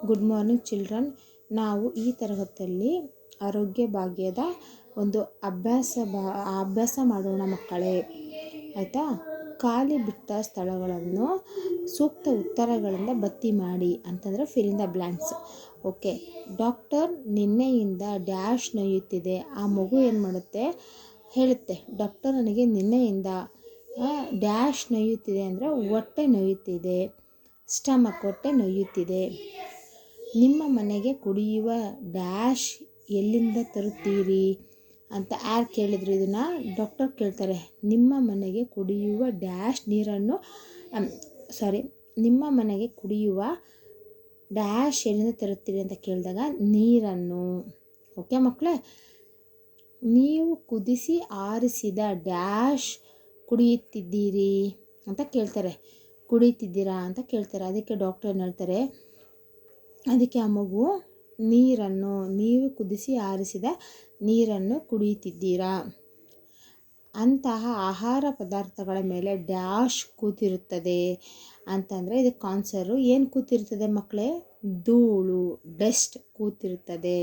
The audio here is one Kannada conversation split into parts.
Good morning children. ನಾವು ಈ ತರಗತಿಯಲ್ಲಿ ಆರೋಗ್ಯ ಭಾಗ್ಯದ ಒಂದು ಅಭ್ಯಾಸ ಮಾಡೋಣ ಮಕ್ಕಳೇ, ಆಯಿತಾ? ಖಾಲಿ ಬಿಟ್ಟ ಸ್ಥಳಗಳನ್ನು ಸೂಕ್ತ ಉತ್ತರಗಳಿಂದ ಭರ್ತಿ ಮಾಡಿ ಅಂತಂದರೆ fill in the blanks. Okay. Doctor ನಿನ್ನೆಯಿಂದ ಡ್ಯಾಶ್ ನೋಯುತ್ತಿದೆ. ಆ ಮಗು ಏನು ಮಾಡುತ್ತೆ, ಹೇಳುತ್ತೆ, ಡಾಕ್ಟರ್ ನನಗೆ ನಿನ್ನೆಯಿಂದ ಡ್ಯಾಶ್ ನೋಯುತ್ತಿದೆ ಅಂದರೆ ಹೊಟ್ಟೆ ನೋಯುತ್ತಿದೆ, ಸ್ಟಮಕ್ ಹೊಟ್ಟೆ ನೋಯುತ್ತಿದೆ. ನಿಮ್ಮ ಮನೆಗೆ ಕುಡಿಯುವ ಡ್ಯಾಶ್ ಎಲ್ಲಿಂದ ತರುತ್ತೀರಿ ಅಂತ ಯಾರು ಕೇಳಿದ್ರು, ಇದನ್ನು ಡಾಕ್ಟರ್ ಕೇಳ್ತಾರೆ. ನಿಮ್ಮ ಮನೆಗೆ ಕುಡಿಯುವ ಡ್ಯಾಶ್ ನೀರನ್ನು ನಿಮ್ಮ ಮನೆಗೆ ಕುಡಿಯುವ ಡ್ಯಾಶ್ ಎಲ್ಲಿಂದ ತರುತ್ತೀರಿ ಅಂತ ಕೇಳಿದಾಗ ನೀರನ್ನು. ಓಕೆ ಮಕ್ಕಳೇ, ನೀವು ಕುದಿಸಿ ಆರಿಸಿದ ಡ್ಯಾಶ್ ಕುಡಿಯುತ್ತಿದ್ದೀರಿ ಅಂತ ಕೇಳ್ತಾರೆ, ಕುಡಿಯುತ್ತಿದ್ದೀರಾ ಅಂತ ಕೇಳ್ತಾರೆ. ಅದಕ್ಕೆ ಡಾಕ್ಟರ್ ಏನು ಹೇಳ್ತಾರೆ, ಅದಕ್ಕೆ ಆ ಮಗು ನೀರನ್ನು, ನೀವು ಕುದಿಸಿ ಆರಿಸಿದ ನೀರನ್ನು ಕುಡಿಯುತ್ತಿದ್ದೀರಾ. ಅಂತಹ ಆಹಾರ ಪದಾರ್ಥಗಳ ಮೇಲೆ ಡ್ಯಾಶ್ ಕೂತಿರುತ್ತದೆ ಅಂತಂದರೆ ಇದಕ್ಕೆ ಆನ್ಸರು ಏನು ಕೂತಿರ್ತದೆ ಮಕ್ಕಳೇ? ಧೂಳು, ಡಸ್ಟ್ ಕೂತಿರುತ್ತದೆ.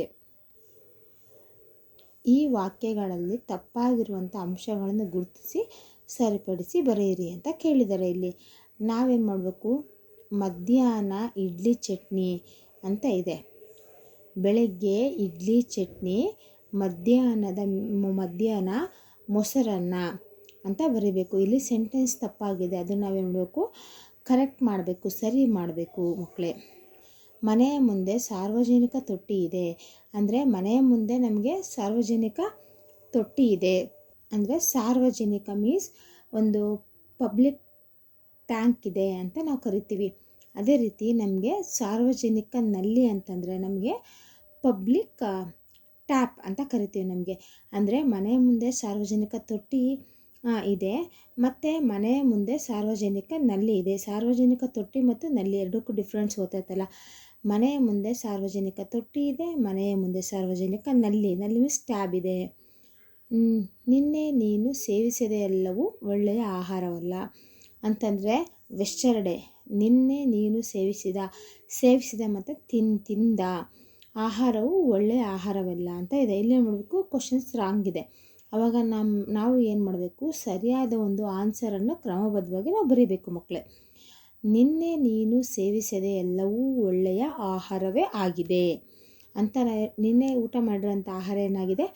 ಈ ವಾಕ್ಯಗಳಲ್ಲಿ ತಪ್ಪಾಗಿರುವಂಥ ಅಂಶಗಳನ್ನು ಗುರುತಿಸಿ ಸರಿಪಡಿಸಿ ಬರೆಯಿರಿ ಅಂತ ಕೇಳಿದ್ದಾರೆ. ಇಲ್ಲಿ ನಾವೇನು ಮಾಡಬೇಕು, ಮಧ್ಯಾಹ್ನ ಇಡ್ಲಿ ಚಟ್ನಿ ಅಂತ ಇದೆ, ಬೆಳಗ್ಗೆ ಇಡ್ಲಿ ಚಟ್ನಿ, ಮಧ್ಯಾಹ್ನ ಮೊಸರನ್ನ ಅಂತ ಬರೀಬೇಕು. ಇಲ್ಲಿ ಸೆಂಟೆನ್ಸ್ ತಪ್ಪಾಗಿದೆ, ಅದನ್ನು ನಾವೇನು ಮಾಡಬೇಕು, ಕರೆಕ್ಟ್ ಮಾಡಬೇಕು, ಸರಿ ಮಾಡಬೇಕು ಮಕ್ಕಳೇ. ಮನೆಯ ಮುಂದೆ ಸಾರ್ವಜನಿಕ ತೊಟ್ಟಿ ಇದೆ ಅಂದರೆ ಮನೆಯ ಮುಂದೆ ನಮಗೆ ಸಾರ್ವಜನಿಕ ತೊಟ್ಟಿ ಇದೆ ಅಂದರೆ ಸಾರ್ವಜನಿಕ ಮೀನ್ಸ್ ಒಂದು ಪಬ್ಲಿಕ್ ಟ್ಯಾಂಕ್ ಇದೆ ಅಂತ ನಾವು ಕರಿತೀವಿ. ಅದೇ ರೀತಿ ನಮಗೆ ಸಾರ್ವಜನಿಕ ನಲ್ಲಿ ಅಂತಂದರೆ ನಮಗೆ ಪಬ್ಲಿಕ್ ಟ್ಯಾಪ್ ಅಂತ ಕರಿತೀವಿ. ನಮಗೆ ಅಂದರೆ ಮನೆಯ ಮುಂದೆ ಸಾರ್ವಜನಿಕ ತೊಟ್ಟಿ ಇದೆ ಮತ್ತು ಮನೆಯ ಮುಂದೆ ಸಾರ್ವಜನಿಕ ನಲ್ಲಿ ಇದೆ. ಸಾರ್ವಜನಿಕ ತೊಟ್ಟಿ ಮತ್ತು ನಲ್ಲಿ ಎರಡಕ್ಕೂ ಡಿಫ್ರೆನ್ಸ್ ಗೊತ್ತಾಯ್ತಲ್ಲ. ಮನೆಯ ಮುಂದೆ ಸಾರ್ವಜನಿಕ ತೊಟ್ಟಿ ಇದೆ, ಮನೆಯ ಮುಂದೆ ಸಾರ್ವಜನಿಕ ನಲ್ಲಿ ಮೀನ್ಸ್ ಟ್ಯಾಬ್ ಇದೆ. ನಿನ್ನೆ ನೀನು ಸೇವಿಸಿದ ಎಲ್ಲವೂ ಒಳ್ಳೆಯ ಆಹಾರವಲ್ಲ ಅಂತಂದರೆ ವೆಸ್ಟರ್ಡೇ. ನಿನ್ನೆ ನೀನು ಸೇವಿಸಿದ ಮತ್ತು ತಿಂದ ಆಹಾರವು ಒಳ್ಳೆಯ ಆಹಾರವಲ್ಲ ಅಂತ ಇದೆ. ಇಲ್ಲೇ ಮಾಡಬೇಕು, ಕ್ವಶನ್ಸ್ ರಾಂಗ್ ಇದೆ. ಆವಾಗ ನಾವು ಏನು ಮಾಡಬೇಕು, ಸರಿಯಾದ ಒಂದು ಆನ್ಸರನ್ನು ಕ್ರಮಬದ್ಧವಾಗಿ ನಾವು ಬರೀಬೇಕು ಮಕ್ಕಳೇ. ನಿನ್ನೆ ನೀನು ಸೇವಿಸಿದ ಎಲ್ಲವೂ ಒಳ್ಳೆಯ ಆಹಾರವೇ ಆಗಿದೆ ಅಂತ. ನಿನ್ನೆ ಊಟ ಮಾಡಿರೋಂಥ ಆಹಾರ ಏನಾಗಿದೆ,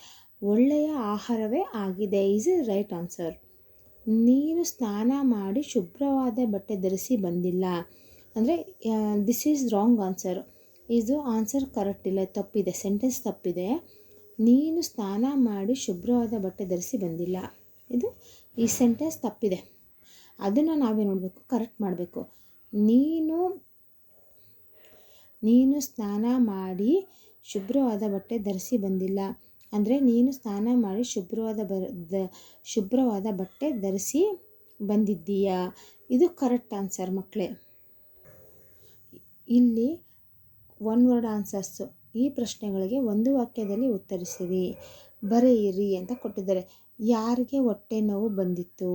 ಒಳ್ಳೆಯ ಆಹಾರವೇ ಆಗಿದೆ ಈಸ್ ಎ ರೈಟ್ ಆನ್ಸರ್. ನೀನು ಸ್ನಾನ ಮಾಡಿ ಶುಭ್ರವಾದ ಬಟ್ಟೆ ಧರಿಸಿ ಬಂದಿಲ್ಲ ಅಂದರೆ ದಿಸ್ ಈಸ್ ರಾಂಗ್ ಆನ್ಸರ್. ಇದು ಆನ್ಸರ್ ಕರೆಕ್ಟ್ ಇಲ್ಲ, ತಪ್ಪಿದೆ, ಸೆಂಟೆನ್ಸ್ ತಪ್ಪಿದೆ. ನೀನು ಸ್ನಾನ ಮಾಡಿ ಶುಭ್ರವಾದ ಬಟ್ಟೆ ಧರಿಸಿ ಬಂದಿಲ್ಲ, ಈ ಸೆಂಟೆನ್ಸ್ ತಪ್ಪಿದೆ. ಅದನ್ನು ನಾವೇ ನೋಡಬೇಕು, ಕರೆಕ್ಟ್ ಮಾಡಬೇಕು. ನೀನು ಸ್ನಾನ ಮಾಡಿ ಶುಭ್ರವಾದ ಬಟ್ಟೆ ಧರಿಸಿ ಬಂದಿಲ್ಲ ಅಂದರೆ ನೀನು ಸ್ನಾನ ಮಾಡಿ ಶುಭ್ರವಾದ ಬಟ್ಟೆ ಧರಿಸಿ ಬಂದಿದ್ದೀಯಾ, ಇದು ಕರೆಕ್ಟ್ ಆನ್ಸರ್ ಮಕ್ಕಳೇ. ಇಲ್ಲಿ ಒನ್ ವರ್ಡ್ ಆನ್ಸರ್ಸು. ಈ ಪ್ರಶ್ನೆಗಳಿಗೆ ಒಂದು ವಾಕ್ಯದಲ್ಲಿ ಉತ್ತರಿಸಿರಿ, ಬರೆಯಿರಿ ಅಂತ ಕೊಟ್ಟಿದ್ದಾರೆ. ಯಾರಿಗೆ ಹೊಟ್ಟೆ ನೋವು ಬಂದಿತ್ತು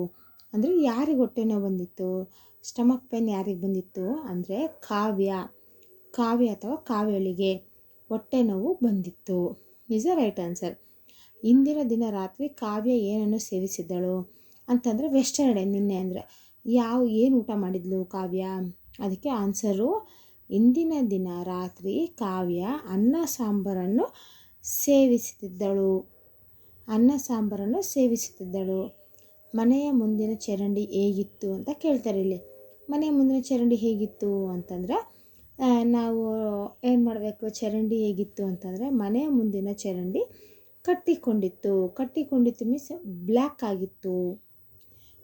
ಅಂದರೆ ಯಾರಿಗೆ ಹೊಟ್ಟೆ ನೋವು ಬಂದಿತ್ತು, ಸ್ಟಮಕ್ ಪೇನ್ ಯಾರಿಗೆ ಬಂದಿತ್ತು ಅಂದರೆ ಕಾವ್ಯ ಅಥವಾ ಕಾವ್ಯಳಿಗೆ ಹೊಟ್ಟೆ ನೋವು ಬಂದಿತ್ತು ಈಸ್ ಅ ರೈಟ್ ಆನ್ಸರ್. ಇಂದಿನ ದಿನ ರಾತ್ರಿ ಕಾವ್ಯ ಏನನ್ನು ಸೇವಿಸಿದಳು ಅಂತಂದರೆ ವೆಸ್ಟರ್ಡೇ. ನಿನ್ನೆ ಅಂದರೆ ಏನು ಊಟ ಮಾಡಿದ್ಲು ಕಾವ್ಯ, ಅದಕ್ಕೆ ಆನ್ಸರು ಇಂದಿನ ದಿನ ರಾತ್ರಿ ಕಾವ್ಯ ಅನ್ನ ಸಾಂಬಾರನ್ನು ಸೇವಿಸುತ್ತಿದ್ದಳು. ಮನೆಯ ಮುಂದಿನ ಚರಂಡಿ ಹೇಗಿತ್ತು ಅಂತ ಕೇಳ್ತಾರೆ. ಇಲ್ಲಿ ಮನೆಯ ಮುಂದಿನ ಚರಂಡಿ ಹೇಗಿತ್ತು ಅಂತಂದರೆ ನಾವು ಏನು ಮಾಡಬೇಕು, ಚರಂಡಿ ಹೇಗಿತ್ತು ಅಂತಂದರೆ ಮನೆಯ ಮುಂದಿನ ಚರಂಡಿ ಕಟ್ಟಿಕೊಂಡಿತ್ತು ಮೀನ್ಸ್ ಬ್ಲ್ಯಾಕ್ ಆಗಿತ್ತು.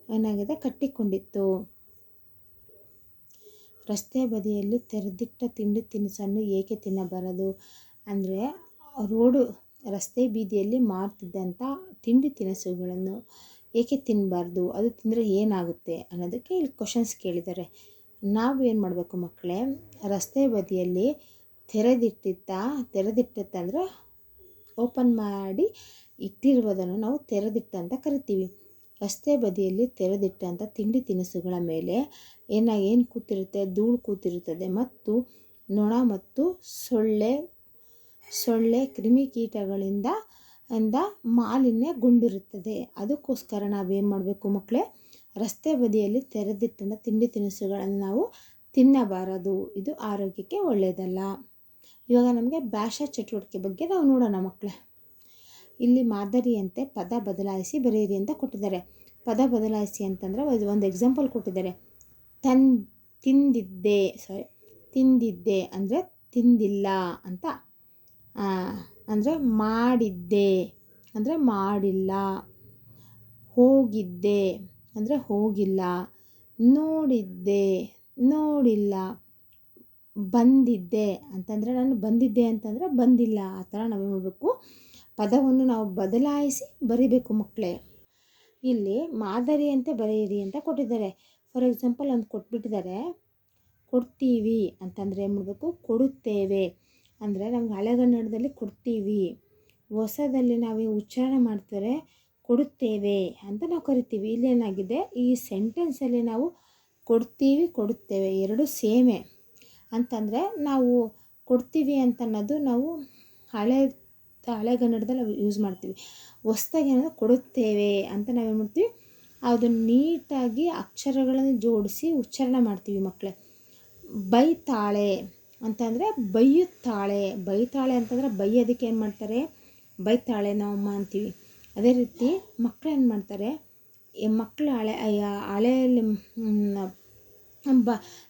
ಏನಾಗಿದೆ, ಕಟ್ಟಿಕೊಂಡಿತ್ತು. ರಸ್ತೆ ಬದಿಯಲ್ಲಿ ತೆರೆದಿಟ್ಟ ತಿಂಡಿ ತಿನಿಸನ್ನು ಏಕೆ ತಿನ್ನಬಾರದು ಅಂದರೆ ರಸ್ತೆ ಬೀದಿಯಲ್ಲಿ ಮಾರ್ತಿದ್ದಂಥ ತಿಂಡಿ ತಿನಿಸುಗಳನ್ನು ಏಕೆ ತಿನ್ನಬಾರ್ದು, ಅದು ತಿಂದರೆ ಏನಾಗುತ್ತೆ ಅನ್ನೋದಕ್ಕೆ ಇಲ್ಲಿ ಕ್ವಶನ್ಸ್ ಕೇಳಿದ್ದಾರೆ. ನಾವು ಏನು ಮಾಡಬೇಕು ಮಕ್ಕಳೇ, ರಸ್ತೆ ಬದಿಯಲ್ಲಿ ತೆರೆದಿಟ್ಟಂದರೆ ಓಪನ್ ಮಾಡಿ ಇಟ್ಟಿರುವುದನ್ನು ನಾವು ತೆರೆದಿಟ್ಟ ಅಂತ ಕರಿತೀವಿ. ರಸ್ತೆ ಬದಿಯಲ್ಲಿ ತೆರೆದಿಟ್ಟಂಥ ತಿಂಡಿ ತಿನಿಸುಗಳ ಮೇಲೆ ಏನು ಕೂತಿರುತ್ತೆ, ಧೂಳು ಕೂತಿರುತ್ತದೆ ಮತ್ತು ನೊಣ ಮತ್ತು ಸೊಳ್ಳೆ ಕ್ರಿಮಿಕೀಟಗಳಿಂದ ಮಾಲಿನ್ಯಗೊಂಡಿರುತ್ತದೆ. ಅದಕ್ಕೋಸ್ಕರ ನಾವೇನು ಮಾಡಬೇಕು ಮಕ್ಕಳೇ, ರಸ್ತೆ ಬದಿಯಲ್ಲಿ ತೆರೆದಿಟ್ಟಂಥ ತಿಂಡಿ ತಿನಿಸುಗಳನ್ನು ನಾವು ತಿನ್ನಬಾರದು. ಇದು ಆರೋಗ್ಯಕ್ಕೆ ಒಳ್ಳೆಯದಲ್ಲ. ಇವಾಗ ನಮಗೆ ಭಾಷಾ ಚಟುವಟಿಕೆ ಬಗ್ಗೆ ನಾವು ನೋಡೋಣ ಮಕ್ಕಳೇ. ಇಲ್ಲಿ ಮಾದರಿಯಂತೆ ಪದ ಬದಲಾಯಿಸಿ ಬರೆಯಿರಿ ಅಂತ ಕೊಟ್ಟಿದ್ದಾರೆ. ಪದ ಬದಲಾಯಿಸಿ ಅಂತಂದರೆ ಒಂದು ಎಕ್ಸಾಂಪಲ್ ಕೊಟ್ಟಿದ್ದಾರೆ. ತಿಂದಿದ್ದೆ ಅಂದರೆ ತಿಂದಿಲ್ಲ ಅಂತ, ಅಂದರೆ ಮಾಡಿದ್ದೆ ಅಂದರೆ ಮಾಡಿಲ್ಲ, ಹೋಗಿದ್ದೆ ಅಂದರೆ ಹೋಗಿಲ್ಲ, ನೋಡಿದ್ದೆ ನೋಡಿಲ್ಲ, ಬಂದಿದ್ದೆ ಅಂತಂದರೆ ನಾನು ಬಂದಿದ್ದೆ ಅಂತಂದರೆ ಬಂದಿಲ್ಲ. ಆ ಥರ ನಾವೇನು ಮಾಡಬೇಕು, ಪದವನ್ನು ನಾವು ಬದಲಾಯಿಸಿ ಬರಿಬೇಕು ಮಕ್ಕಳೇ. ಇಲ್ಲಿ ಮಾದರಿಯಂತೆ ಬರೆಯಿರಿ ಅಂತ ಕೊಟ್ಟಿದ್ದಾರೆ. ಫಾರ್ ಎಕ್ಸಾಂಪಲ್ ಒಂದು ಕೊಟ್ಬಿಟ್ಟಿದ್ದಾರೆ, ಕೊಡ್ತೀವಿ ಅಂತಂದರೆ ಏನು ಮಾಡಬೇಕು, ಕೊಡುತ್ತೇವೆ ಅಂದರೆ ನಮ್ಗೆ ಹಳೆಗನ್ನಡದಲ್ಲಿ ಕೊಡ್ತೀವಿ, ಹೊಸದಲ್ಲಿ ನಾವು ಉಚ್ಚಾರಣೆ ಮಾಡ್ತಾರೆ ಕೊಡುತ್ತೇವೆ ಅಂತ ನಾವು ಕರಿತೀವಿ. ಇಲ್ಲೇನಾಗಿದೆ, ಈ ಸೆಂಟೆನ್ಸಲ್ಲಿ ನಾವು ಕೊಡ್ತೀವಿ ಕೊಡುತ್ತೇವೆ ಎರಡು ಸೇಮೆ ಅಂತಂದರೆ ನಾವು ಕೊಡ್ತೀವಿ ಅಂತನ್ನೋದು ನಾವು ಹಳೆಗನ್ನಡದಲ್ಲಿ ನಾವು ಯೂಸ್ ಮಾಡ್ತೀವಿ. ಹೊಸ್ದಾಗಿ ಏನಾದರೂ ಕೊಡುತ್ತೇವೆ ಅಂತ ನಾವೇನು ಮಾಡ್ತೀವಿ, ಅದನ್ನು ನೀಟಾಗಿ ಅಕ್ಷರಗಳನ್ನು ಜೋಡಿಸಿ ಉಚ್ಚಾರಣೆ ಮಾಡ್ತೀವಿ ಮಕ್ಕಳೇ. ಬೈತಾಳೆ ಅಂತಂದರೆ ಬೈತಾಳೆ ಅಂತಂದರೆ ಬೈಯೋದಕ್ಕೆ ಏನು ಮಾಡ್ತಾರೆ, ಬೈತಾಳೆ ನಮ್ಮಮ್ಮ ಅಂತೀವಿ. ಅದೇ ರೀತಿ ಮಕ್ಕಳು ಏನು ಮಾಡ್ತಾರೆ, ಮಕ್ಕಳು ಹಳೆಯಲ್ಲಿ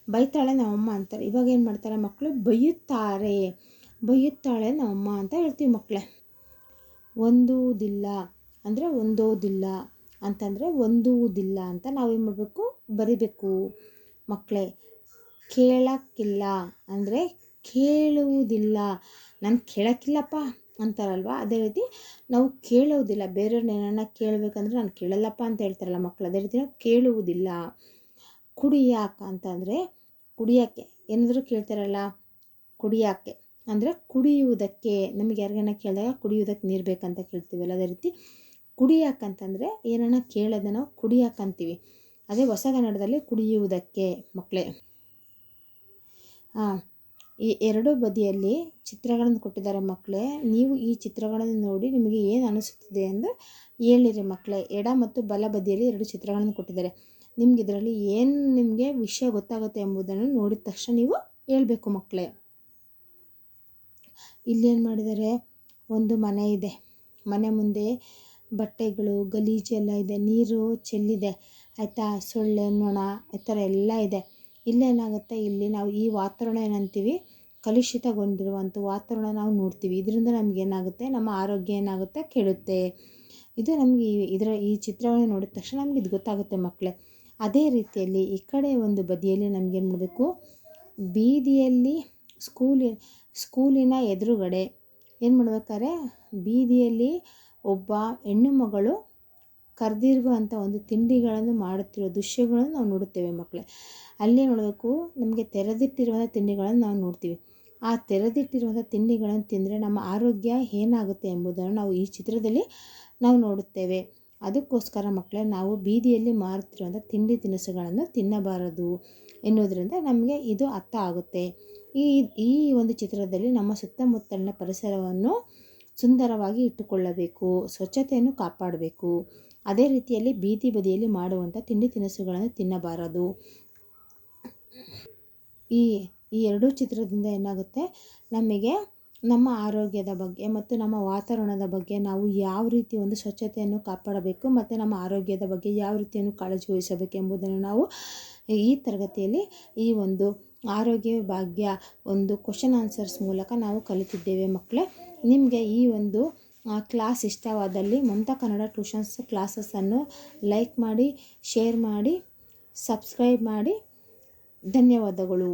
ಬೈತಾಳೆ ನಮ್ಮಮ್ಮ ಅಂತಾರೆ. ಇವಾಗ ಏನು ಮಾಡ್ತಾರೆ ಮಕ್ಕಳು, ಬೈಯುತ್ತಾಳೆ ನಮ್ಮಮ್ಮ ಅಂತ ಹೇಳ್ತೀವಿ ಮಕ್ಕಳೇ. ಹೊಂದುವುದಿಲ್ಲ ಅಂದರೆ ಹೊಂದೋದಿಲ್ಲ ಅಂತಂದರೆ ಹೊಂದುವುದಿಲ್ಲ ಅಂತ ನಾವೇನು ಮಾಡಬೇಕು, ಬರಿಬೇಕು ಮಕ್ಕಳೇ. ಕೇಳಕ್ಕಿಲ್ಲ ಅಂದರೆ ಕೇಳುವುದಿಲ್ಲ, ನಾನು ಕೇಳೋಕ್ಕಿಲ್ಲಪ್ಪ ಅಂತಾರಲ್ವ, ಅದೇ ರೀತಿ ನಾವು ಕೇಳುವುದಿಲ್ಲ. ಬೇರೆಯವ್ರನ್ನ ಏನನ್ನ ಕೇಳಬೇಕಂದ್ರೆ ನಾನು ಕೇಳಲ್ಲಪ್ಪ ಅಂತ ಹೇಳ್ತಾರಲ್ಲ ಮಕ್ಕಳು, ಅದೇ ರೀತಿ ನಾವು ಕೇಳುವುದಿಲ್ಲ. ಕುಡಿಯಾಕೆ ಅಂತಂದರೆ ಕುಡಿಯೋಕ್ಕೆ, ಏನಾದರೂ ಕೇಳ್ತಾರಲ್ಲ ಕುಡಿಯೋಕ್ಕೆ ಅಂದರೆ ಕುಡಿಯುವುದಕ್ಕೆ. ನಮಗೆ ಯಾರಿಗಾನ ಕೇಳಿದಾಗ ಕುಡಿಯುವುದಕ್ಕೆ ನೀರು ಬೇಕಂತ ಕೇಳ್ತೀವಲ್ಲ, ಅದೇ ರೀತಿ ಕುಡಿಯಾಕಂತಂದರೆ ಏನನ್ನ ಕೇಳೋದು ನಾವು ಕುಡಿಯಾಕಂತೀವಿ. ಅದೇ ಹೊಸ ಕನ್ನಡದಲ್ಲಿ ಕುಡಿಯುವುದಕ್ಕೆ ಮಕ್ಕಳೇ. ಈ ಎರಡು ಬದಿಯಲ್ಲಿ ಚಿತ್ರಗಳನ್ನು ಕೊಟ್ಟಿದ್ದಾರೆ ಮಕ್ಕಳೇ. ನೀವು ಈ ಚಿತ್ರಗಳನ್ನು ನೋಡಿ ನಿಮಗೆ ಏನು ಅನಿಸುತ್ತದೆ ಎಂದು ಹೇಳಿರಿ ಮಕ್ಕಳೇ. ಎಡ ಮತ್ತು ಬಲ ಬದಿಯಲ್ಲಿ ಎರಡು ಚಿತ್ರಗಳನ್ನು ಕೊಟ್ಟಿದ್ದಾರೆ. ನಿಮ್ಗೆ ಇದರಲ್ಲಿ ಏನು ನಿಮಗೆ ವಿಷಯ ಗೊತ್ತಾಗುತ್ತೆ ಎಂಬುದನ್ನು ನೋಡಿದ ತಕ್ಷಣ ನೀವು ಹೇಳಬೇಕು ಮಕ್ಕಳೇ. ಇಲ್ಲೇನು ಮಾಡಿದ್ದಾರೆ, ಒಂದು ಮನೆ ಇದೆ, ಮನೆ ಮುಂದೆ ಬಟ್ಟೆಗಳು ಗಲೀಜೆಲ್ಲ ಇದೆ, ನೀರು ಚೆಲ್ಲಿದೆ ಆಯಿತಾ, ಸೊಳ್ಳೆ ನೊಣ ಈ ಥರ ಎಲ್ಲ ಇದೆ. ಇಲ್ಲೇನಾಗುತ್ತೆ, ಇಲ್ಲಿ ನಾವು ಈ ವಾತಾವರಣ ಏನಂತೀವಿ, ಕಲುಷಿತಗೊಂಡಿರುವಂಥ ವಾತಾವರಣ ನಾವು ನೋಡ್ತೀವಿ. ಇದರಿಂದ ನಮಗೇನಾಗುತ್ತೆ, ನಮ್ಮ ಆರೋಗ್ಯ ಏನಾಗುತ್ತೆ, ಕೆಡುತ್ತೆ. ಇದು ನಮಗೆ ಈ ಚಿತ್ರವನ್ನು ನೋಡಿದ ತಕ್ಷಣ ನಮ್ಗೆ ಇದು ಗೊತ್ತಾಗುತ್ತೆ ಮಕ್ಕಳೇ. ಅದೇ ರೀತಿಯಲ್ಲಿ ಈ ಕಡೆ ಒಂದು ಬದಿಯಲ್ಲಿ ನಮಗೇನು ಮಾಡಬೇಕು, ಬೀದಿಯಲ್ಲಿ ಸ್ಕೂಲಿನ ಎದುರುಗಡೆ ಏನು ಮಾಡ್ಬೇಕಾದ್ರೆ, ಬೀದಿಯಲ್ಲಿ ಒಬ್ಬ ಹೆಣ್ಣು ಮಗಳು ಕರೆದಿರುವಂಥ ಒಂದು ತಿಂಡಿಗಳನ್ನು ಮಾಡುತ್ತಿರೋ ದೃಶ್ಯಗಳನ್ನು ನಾವು ನೋಡುತ್ತೇವೆ ಮಕ್ಕಳೇ. ಅಲ್ಲೇ ನೋಡಬೇಕು, ನಮಗೆ ತೆರೆದಿಟ್ಟಿರುವಂಥ ತಿಂಡಿಗಳನ್ನು ನಾವು ನೋಡ್ತೀವಿ. ಆ ತೆರೆದಿಟ್ಟಿರುವಂಥ ತಿಂಡಿಗಳನ್ನು ತಿಂದರೆ ನಮ್ಮ ಆರೋಗ್ಯ ಏನಾಗುತ್ತೆ ಎಂಬುದನ್ನು ನಾವು ಈ ಚಿತ್ರದಲ್ಲಿ ನಾವು ನೋಡುತ್ತೇವೆ. ಅದಕ್ಕೋಸ್ಕರ ಮಕ್ಕಳೇ, ನಾವು ಬೀದಿಯಲ್ಲಿ ಮಾರುತ್ತಿರುವಂಥ ತಿಂಡಿ ತಿನಿಸುಗಳನ್ನು ತಿನ್ನಬಾರದು ಎನ್ನುವುದರಿಂದ ನಮಗೆ ಇದು ಅರ್ಥ ಆಗುತ್ತೆ. ಈ ಒಂದು ಚಿತ್ರದಲ್ಲಿ ನಮ್ಮ ಸುತ್ತಮುತ್ತಲಿನ ಪರಿಸರವನ್ನು ಸುಂದರವಾಗಿ ಇಟ್ಟುಕೊಳ್ಳಬೇಕು, ಸ್ವಚ್ಛತೆಯನ್ನು ಕಾಪಾಡಬೇಕು. ಅದೇ ರೀತಿಯಲ್ಲಿ ಬೀದಿ ಬದಿಯಲ್ಲಿ ಮಾಡುವಂಥ ತಿಂಡಿ ತಿನಿಸುಗಳನ್ನು ತಿನ್ನಬಾರದು. ಈ ಎರಡೂ ಚಿತ್ರದಿಂದ ಏನಾಗುತ್ತೆ, ನಮಗೆ ನಮ್ಮ ಆರೋಗ್ಯದ ಬಗ್ಗೆ ಮತ್ತು ನಮ್ಮ ವಾತಾವರಣದ ಬಗ್ಗೆ ನಾವು ಯಾವ ರೀತಿ ಒಂದು ಸ್ವಚ್ಛತೆಯನ್ನು ಕಾಪಾಡಬೇಕು ಮತ್ತು ನಮ್ಮ ಆರೋಗ್ಯದ ಬಗ್ಗೆ ಯಾವ ರೀತಿಯನ್ನು ಕಾಳಜಿ ವಹಿಸಬೇಕು ಎಂಬುದನ್ನು ನಾವು ಈ ತರಗತಿಯಲ್ಲಿ ಈ ಒಂದು ಆರೋಗ್ಯ ಭಾಗ್ಯ ಒಂದು ಕ್ವಶನ್ ಆನ್ಸರ್ಸ್ ಮೂಲಕ ನಾವು ಕಲಿತಿದ್ದೇವೆ ಮಕ್ಕಳೇ. ನಿಮಗೆ ಈ ಒಂದು ಕ್ಲಾಸ್ ಇಷ್ಟವಾದಲ್ಲಿ ಮಮತಾ ಕನ್ನಡ ಟ್ಯೂಷನ್ಸ್ ಕ್ಲಾಸಸ್ಸನ್ನು ಲೈಕ್ ಮಾಡಿ, ಶೇರ್ ಮಾಡಿ, ಸಬ್ಸ್ಕ್ರೈಬ್ ಮಾಡಿ. ಧನ್ಯವಾದಗಳು.